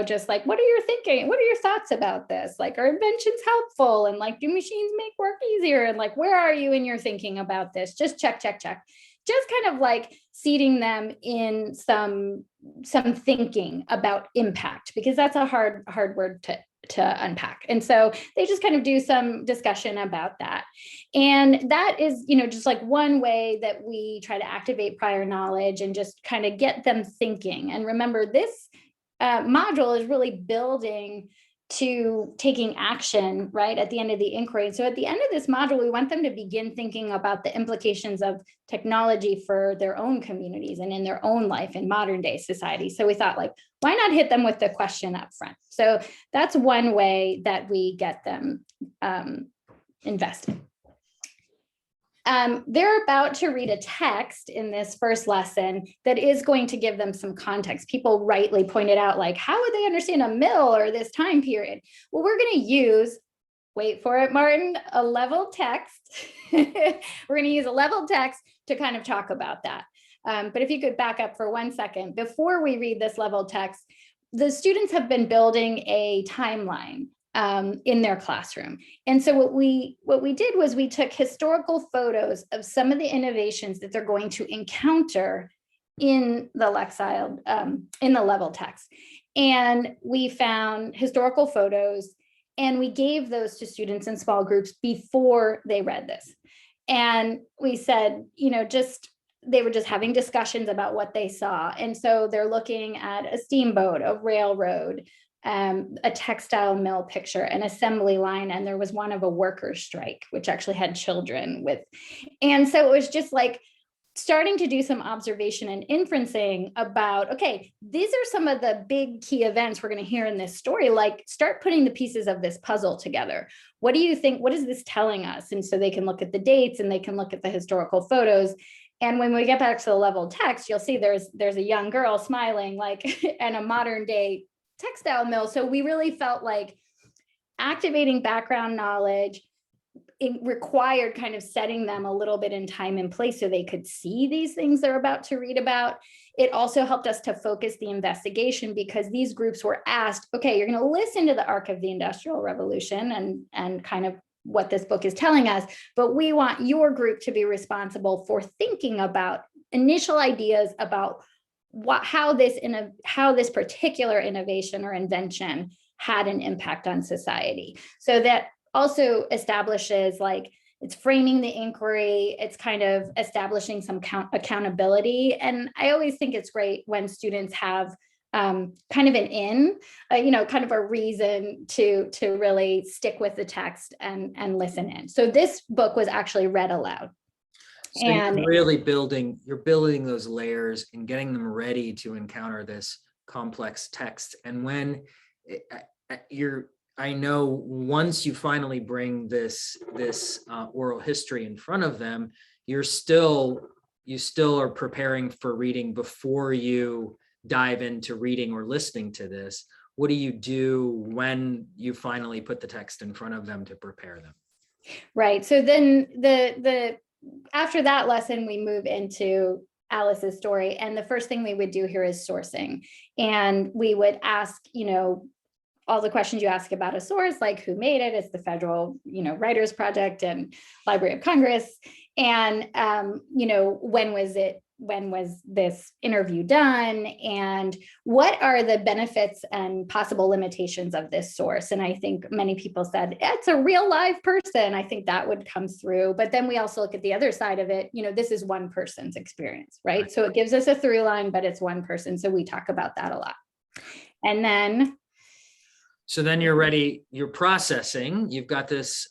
Just like, what are you thinking? What are your thoughts about this? Like, are inventions helpful? And like, do machines make work easier? And like, where are you in your thinking about this? Just check. Just kind of like seeding them in some thinking about impact, because that's a hard word to unpack. And so they just kind of do some discussion about that. And that is, just like one way that we try to activate prior knowledge and just kind of get them thinking. And remember, this module is really building to taking action right at the end of the inquiry. And so at the end of this module, we want them to begin thinking about the implications of technology for their own communities and in their own life in modern day society. So we thought, like, why not hit them with the question up front? So that's one way that we get them invested. They're about to read a text in this first lesson that is going to give them some context. People rightly pointed out, like, how would they understand a mill or this time period? Well, we're going to use, wait for it, Martin, a level text. We're going to use a level text to kind of talk about that. But if you could back up for 1 second, before we read this level text, the students have been building a timeline in their classroom. And so what we did was we took historical photos of some of the innovations that they're going to encounter in the Lexile, in the level text. And we found historical photos and we gave those to students in small groups before they read this. And we said, they were just having discussions about what they saw. And so they're looking at a steamboat, a railroad, a textile mill picture, an assembly line, and there was one of a workers' strike, which actually had children with. And so it was just like starting to do some observation and inferencing about, okay, these are some of the big key events we're going to hear in this story. Like, start putting the pieces of this puzzle together. What do you think? What is this telling us? And so they can look at the dates and they can look at the historical photos. And when we get back to the level text, you'll see there's a young girl smiling, like, and a modern day textile mill. So we really felt like activating background knowledge, it required kind of setting them a little bit in time and place so they could see these things they're about to read about. It also helped us to focus the investigation because these groups were asked, okay, you're going to listen to the arc of the Industrial Revolution and kind of what this book is telling us, but we want your group to be responsible for thinking about initial ideas about how this particular innovation or invention had an impact on society. So that also establishes, like, it's framing the inquiry, it's kind of establishing some accountability. And I always think it's great when students have kind of an kind of a reason to really stick with the text and listen in. So this book was actually read aloud. So and you're really building those layers and getting them ready to encounter this complex text. And when I know once you finally bring this oral history in front of them, you still are preparing for reading before you dive into reading or listening to this. What do you do when you finally put the text in front of them to prepare them? Right. So then the after that lesson, we move into Alice's story. And the first thing we would do here is sourcing. And we would ask, all the questions you ask about a source, like who made it? It's the Federal, Writers Project and Library of Congress. And, when was this interview done? And what are the benefits and possible limitations of this source? And I think many people said, it's a real live person. I think that would come through. But then we also look at the other side of it. This is one person's experience, right? So it gives us a through line, but it's one person. So we talk about that a lot. And then so then you're ready, you're processing, you've got this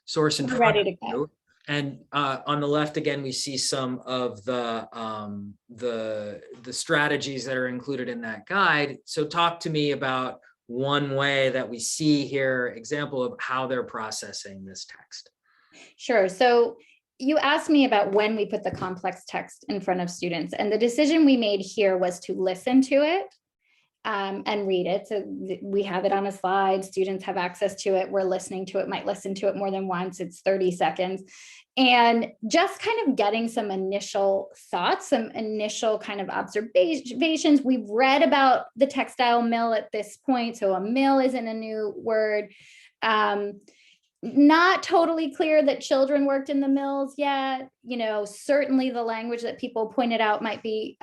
source in front of you. And on the left, again, we see some of the strategies that are included in that guide. So talk to me about one way that we see here, example of how they're processing this text. Sure. So you asked me about when we put the complex text in front of students, and the decision we made here was to listen to it and read it. So we have it on a slide, students have access to it, we're listening to it, might listen to it more than once, it's 30 seconds. And just kind of getting some initial thoughts, some initial kind of observations. We've read about the textile mill at this point, so a mill isn't a new word. Not totally clear that children worked in the mills yet. Certainly the language that people pointed out might be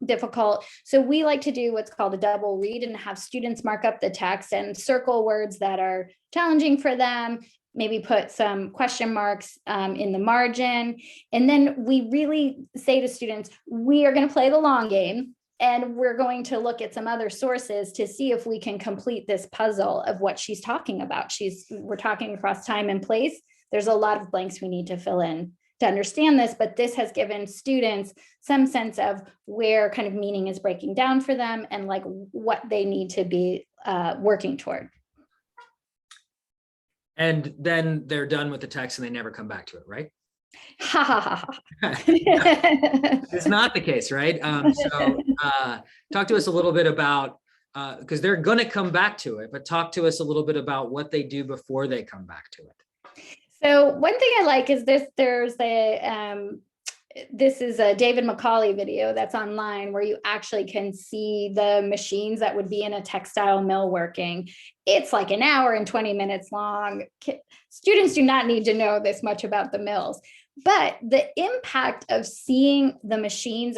difficult. So we like to do what's called a double read and have students mark up the text and circle words that are challenging for them, maybe put some question marks in the margin. And then we really say to students, we are going to play the long game. And we're going to look at some other sources to see if we can complete this puzzle of what she's talking about. We're talking across time and place. There's a lot of blanks we need to fill in to understand this, but this has given students some sense of where kind of meaning is breaking down for them and like what they need to be working toward. And then they're done with the text and they never come back to it, right? Ha ha ha ha. It's not the case, right? So talk to us a little bit about, because they're going to come back to it, but talk to us a little bit about what they do before they come back to it. So one thing I like is this, this is a David Macaulay video that's online where you actually can see the machines that would be in a textile mill working. It's like an hour and 20 minutes long. Students do not need to know this much about the mills, but the impact of seeing the machines,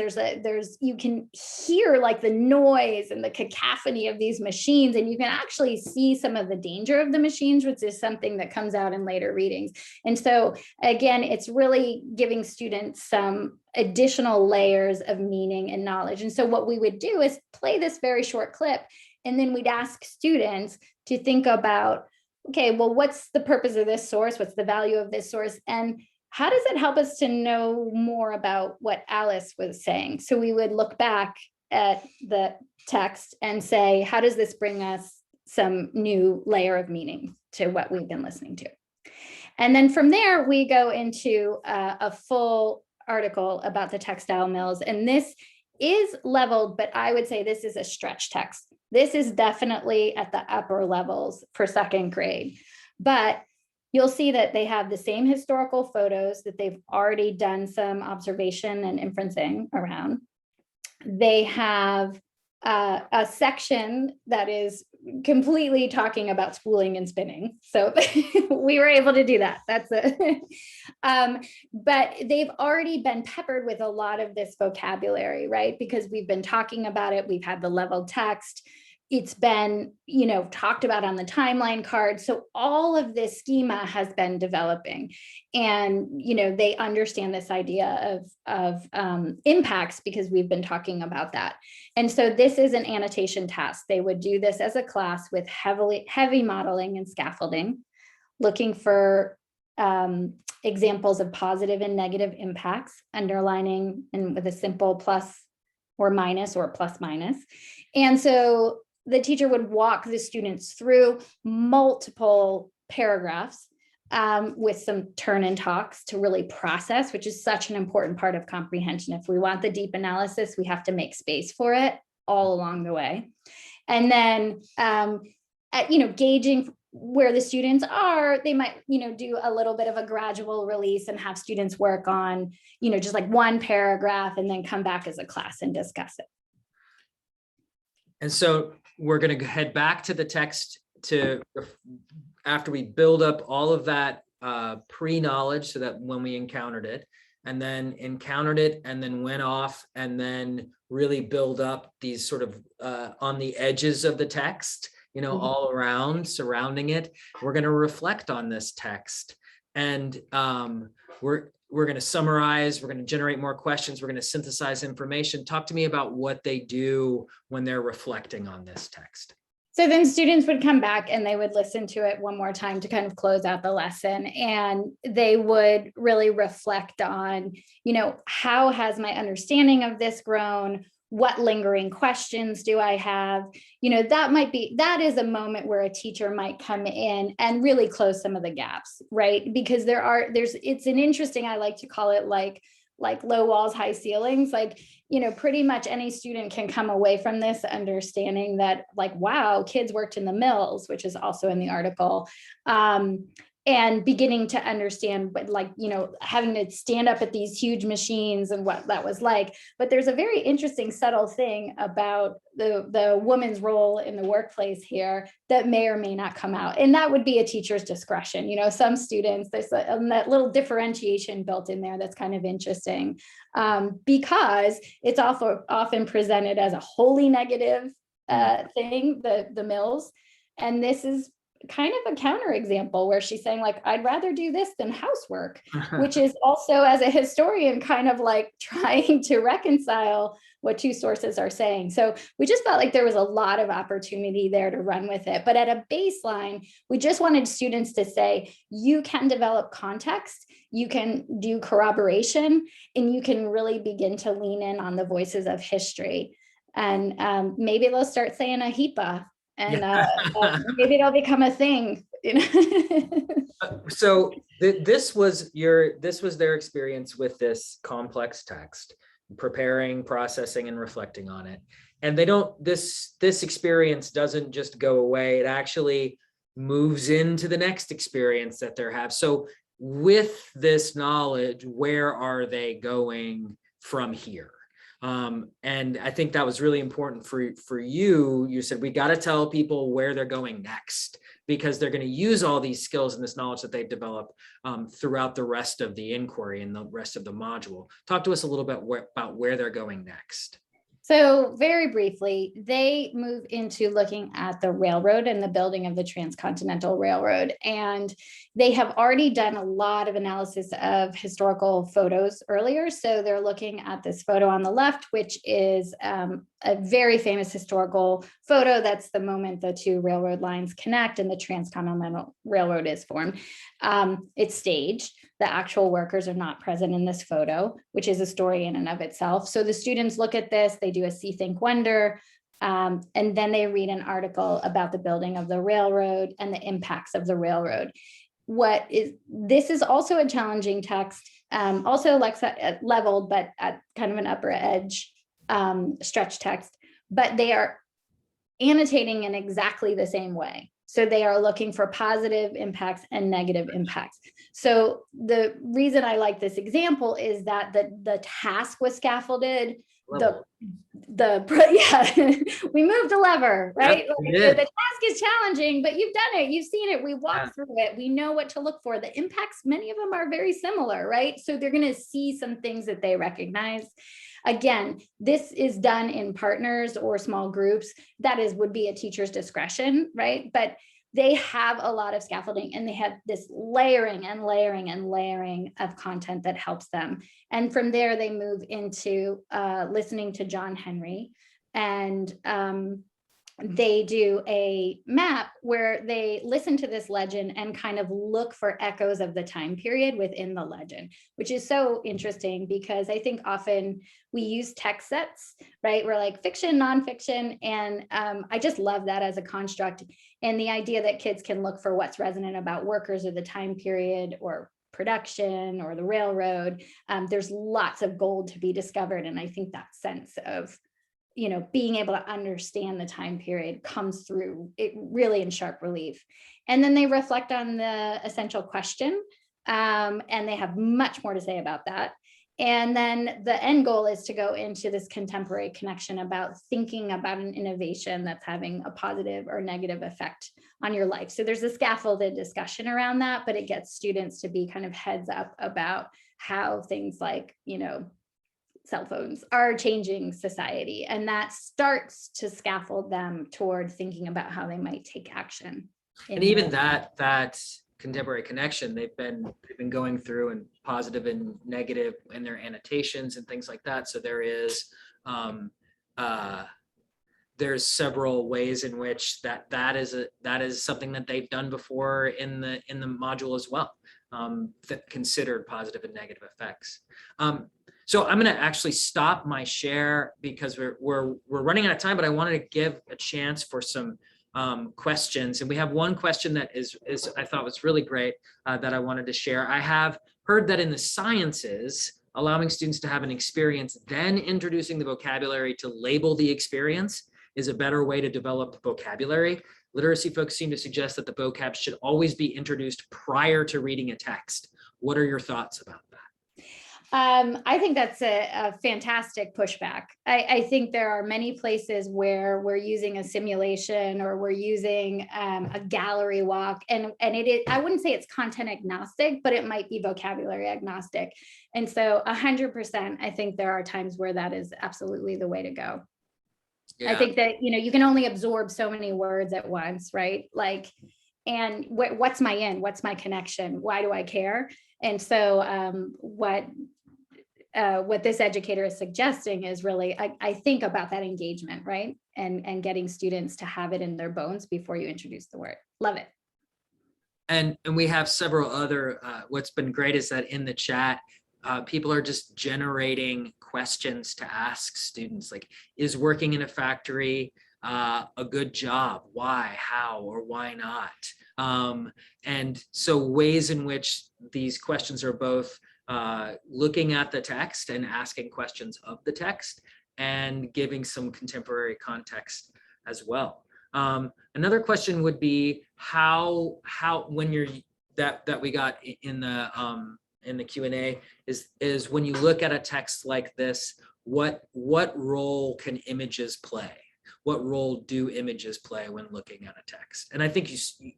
you can hear like the noise and the cacophony of these machines, and you can actually see some of the danger of the machines, which is something that comes out in later readings. And so again, it's really giving students some additional layers of meaning and knowledge. And so what we would do is play this very short clip, and then we'd ask students to think about, okay, well, what's the purpose of this source? What's the value of this source? And how does it help us to know more about what Alice was saying? So we would look back at the text and say, how does this bring us some new layer of meaning to what we've been listening to? And then from there, we go into a full article about the textile mills. And this is leveled, but I would say this is a stretch text. This is definitely at the upper levels for second grade. But you'll see that they have the same historical photos that they've already done some observation and inferencing around. They have a section that is completely talking about spooling and spinning. So we were able to do that. That's it. But they've already been peppered with a lot of this vocabulary, right? Because we've been talking about it. We've had the leveled text. It's been, talked about on the timeline card. So all of this schema has been developing, and, they understand this idea of impacts because we've been talking about that. And so this is an annotation task. They would do this as a class with heavy modeling and scaffolding, looking for examples of positive and negative impacts, underlining and with a simple plus or minus or plus minus. And so the teacher would walk the students through multiple paragraphs with some turn and talks to really process, which is such an important part of comprehension. If we want the deep analysis, we have to make space for it all along the way. And then, gauging where the students are, they might, do a little bit of a gradual release and have students work on, just like one paragraph and then come back as a class and discuss it. And so we're going to head back to the text after we build up all of that pre-knowledge, so that when we encountered it, and then went off and then really build up these sort of on the edges of the text, all around, surrounding it. We're going to reflect on this text, and we're going to summarize, we're going to generate more questions, we're going to synthesize information. Talk to me about what they do when they're reflecting on this text. So then students would come back and they would listen to it one more time to kind of close out the lesson. And they would really reflect on, how has my understanding of this grown? What lingering questions do I have? That is a moment where a teacher might come in and really close some of the gaps, right? Because it's an interesting, I like to call it like low walls, high ceilings. Pretty much any student can come away from this understanding that, wow, kids worked in the mills, which is also in the article. And beginning to understand, but having to stand up at these huge machines and what that was like. But there's a very interesting, subtle thing about the woman's role in the workplace here that may or may not come out. And that would be a teacher's discretion. Some students, there's that little differentiation built in there that's kind of interesting, because it's often presented as a wholly negative thing, the mills. And this is kind of a counterexample where she's saying, I'd rather do this than housework, which is also, as a historian, kind of trying to reconcile what two sources are saying. So we just felt like there was a lot of opportunity there to run with it. But at a baseline, we just wanted students to say, you can develop context, you can do corroboration, and you can really begin to lean in on the voices of history. And maybe they'll start saying a HIPAA. And maybe it'll become a thing. So this was their experience with this complex text, preparing, processing, and reflecting on it. And this experience doesn't just go away. It actually moves into the next experience that they have. So with this knowledge, where are they going from here? And I think that was really important for you. You said, we got to tell people where they're going next, because they're going to use all these skills and this knowledge that they've developed throughout the rest of the inquiry and the rest of the module. Talk to us a little bit about where they're going next. So very briefly, they move into looking at the railroad and the building of the Transcontinental Railroad. And they have already done a lot of analysis of historical photos earlier. So they're looking at this photo on the left, which is a very famous historical photo. That's the moment the two railroad lines connect and the Transcontinental Railroad is formed. It's staged. The actual workers are not present in this photo, which is a story in and of itself. So the students look at this, they do a see, think, wonder, and then they read an article about the building of the railroad and the impacts of the railroad. This is also a challenging text, also leveled, but at kind of an upper edge stretch text, but they are annotating in exactly the same way. So they are looking for positive impacts and negative impacts. So the reason I like this example is that the task was scaffolded, the yeah, we moved the lever, right? Yep, we Like, did. the task is challenging, but you've done it, you've seen it, we walked Yeah. through it, we know what to look for. The impacts, many of them are very similar, right? So they're going to see some things that they recognize. Again, this is done in partners or small groups. That would be a teacher's discretion, right? But they have a lot of scaffolding, and they have this layering and layering and layering of content that helps them. And from there, they move into listening to John Henry, and they do a map where they listen to this legend and kind of look for echoes of the time period within the legend, which is so interesting because I think often we use text sets, right? We're like fiction, nonfiction. And I just love that as a construct. And the idea that kids can look for what's resonant about workers or the time period or production or the railroad. There's lots of gold to be discovered. And I think that sense of, being able to understand the time period comes through it really in sharp relief. And then they reflect on the essential question, and they have much more to say about that. And then the end goal is to go into this contemporary connection about thinking about an innovation that's having a positive or negative effect on your life. So there's a scaffolded discussion around that, but it gets students to be kind of heads up about how things like, cell phones are changing society, and that starts to scaffold them toward thinking about how they might take action. And even that contemporary connection, they've been going through and positive and negative in their annotations and things like that. So there's several ways in which that is something that they've done before in the module as well, that considered positive and negative effects. So I'm going to actually stop my share because we're running out of time, but I wanted to give a chance for some questions. And we have one question that is I thought was really great that I wanted to share. I have heard that in the sciences, allowing students to have an experience, then introducing the vocabulary to label the experience is a better way to develop vocabulary. Literacy folks seem to suggest that the vocab should always be introduced prior to reading a text. What are your thoughts about that? I think that's a fantastic pushback. I think there are many places where we're using a simulation or we're using a gallery walk, and it is, I wouldn't say it's content agnostic, but it might be vocabulary agnostic. And so 100%, I think there are times where that is absolutely the way to go. Yeah. I think that, you can only absorb so many words at once, right? Like, and what's my in, what's my connection? Why do I care? And so what this educator is suggesting is really, I think about that engagement, right? And getting students to have it in their bones before you introduce the word. Love it. And we have several other, what's been great is that in the chat, people are just generating questions to ask students, like, is working in a factory a good job? Why, how, or why not? And so ways in which these questions are both looking at the text and asking questions of the text and giving some contemporary context as well. Another question would be how when you're that we got in the Q&A is when you look at a text like this, what role can images play? What role do images play when looking at a text? And I think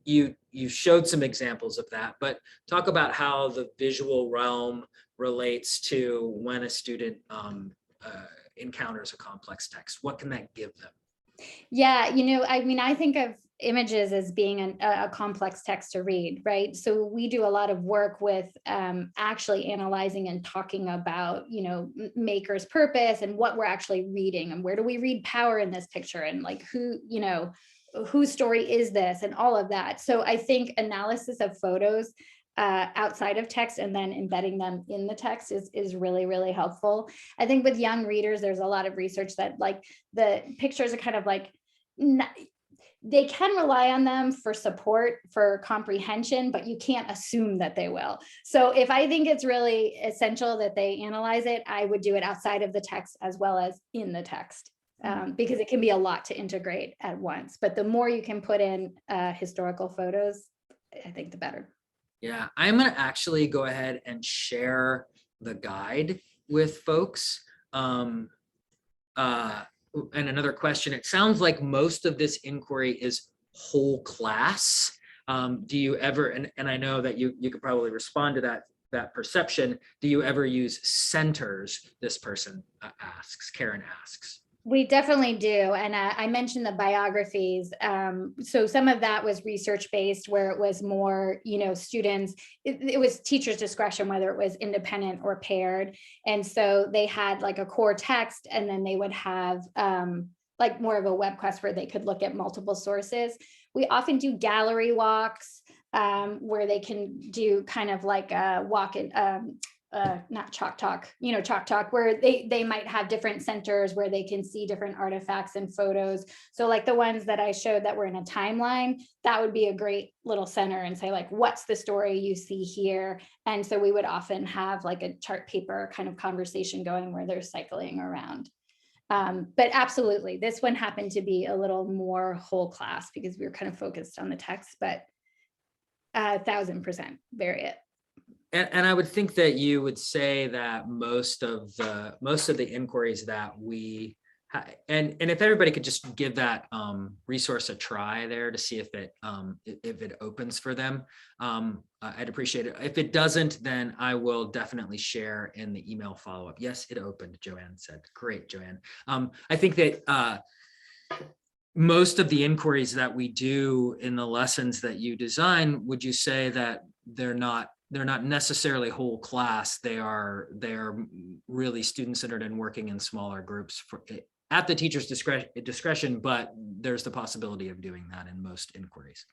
you showed some examples of that, but talk about how the visual realm relates to when a student encounters a complex text. What can that give them? Yeah, I think of images as being a complex text to read, right? So we do a lot of work with actually analyzing and talking about, maker's purpose and what we're actually reading and where do we read power in this picture and like whose story is this and all of that. So I think analysis of photos outside of text and then embedding them in the text is really, really helpful. I think with young readers, there's a lot of research that like the pictures are kind of like, they can rely on them for support, for comprehension, but you can't assume that they will. So if I think it's really essential that they analyze it, I would do it outside of the text as well as in the text, because it can be a lot to integrate at once. But the more you can put in historical photos, I think the better. Yeah, I'm going to actually go ahead and share the guide with folks. and another question, it sounds like most of this inquiry is whole class. Do you ever, and I know that you could probably respond to that perception, do you ever use centers, this person asks, Karen asks? We definitely do. And I mentioned the biographies. So some of that was research-based, where it was more, students, it was teachers' discretion, whether it was independent or paired. And so they had like a core text, and then they would have like more of a web quest where they could look at multiple sources. We often do gallery walks where they can do kind of like a walk in, not Chalk Talk, Chalk Talk, where they might have different centers where they can see different artifacts and photos. So like the ones that I showed that were in a timeline, that would be a great little center and say like, what's the story you see here? And so we would often have like a chart paper kind of conversation going where they're cycling around. But absolutely, this one happened to be a little more whole class because we were kind of focused on the text, but 1000% vary it. And I would think that you would say that most of the inquiries that we and if everybody could just give that resource a try there to see if it opens for them, I'd appreciate it. If it doesn't, then I will definitely share in the email follow-up. Yes, it opened, Joanne said. Great, Joanne. I think that most of the inquiries that we do in the lessons that you design, would you say that they're not necessarily whole class? They are really student-centered and working in smaller groups at the teacher's discretion, but there's the possibility of doing that in most inquiries.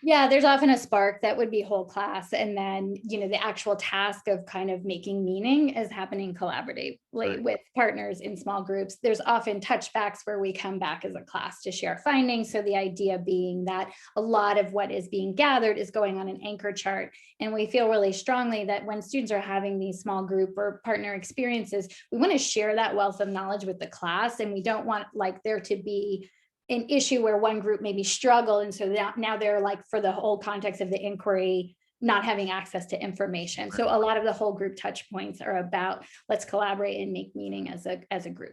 Yeah, there's often a spark that would be whole class. And then, the actual task of kind of making meaning is happening collaboratively with partners in small groups. There's often touchbacks where we come back as a class to share findings. So the idea being that a lot of what is being gathered is going on an anchor chart. And we feel really strongly that when students are having these small group or partner experiences, we want to share that wealth of knowledge with the class. And we don't want like there to be an issue where one group maybe struggle. And so now they're like, for the whole context of the inquiry, not having access to information. So a lot of the whole group touch points are about let's collaborate and make meaning as a group.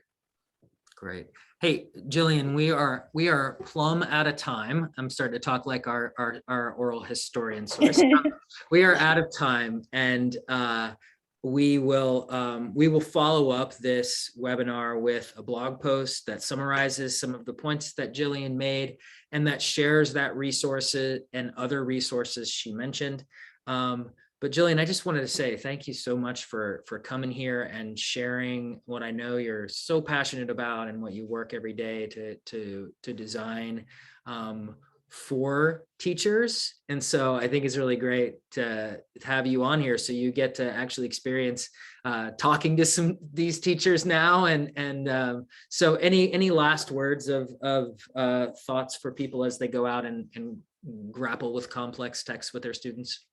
Great. Hey, Jillian, we are plumb out of time. I'm starting to talk like our oral historian. So we are out of time, and we will follow up this webinar with a blog post that summarizes some of the points that Jillian made and that shares that resources and other resources she mentioned. But Jillian, I just wanted to say thank you so much for coming here and sharing what I know you're so passionate about and what you work every day to design for teachers. And so I think it's really great to have you on here so you get to actually experience talking to these teachers now. And so any last words of thoughts for people as they go out and grapple with complex texts with their students?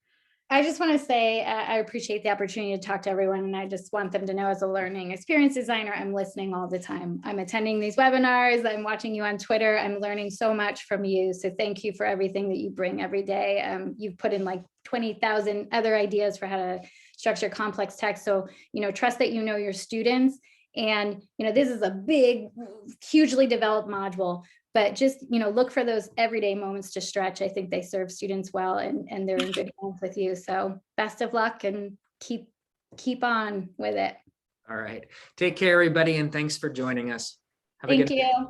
I just want to say I appreciate the opportunity to talk to everyone, and I just want them to know as a learning experience designer, I'm listening all the time. I'm attending these webinars, I'm watching you on Twitter, I'm learning so much from you. So thank you for everything that you bring every day. You've put in like 20,000 other ideas for how to structure complex text. So, trust that you know your students. And, this is a big, hugely developed module. But just, look for those everyday moments to stretch. I think they serve students well, and they're in good hands with you. So best of luck and keep on with it. All right. Take care, everybody. And thanks for joining us. Have a good Thank you.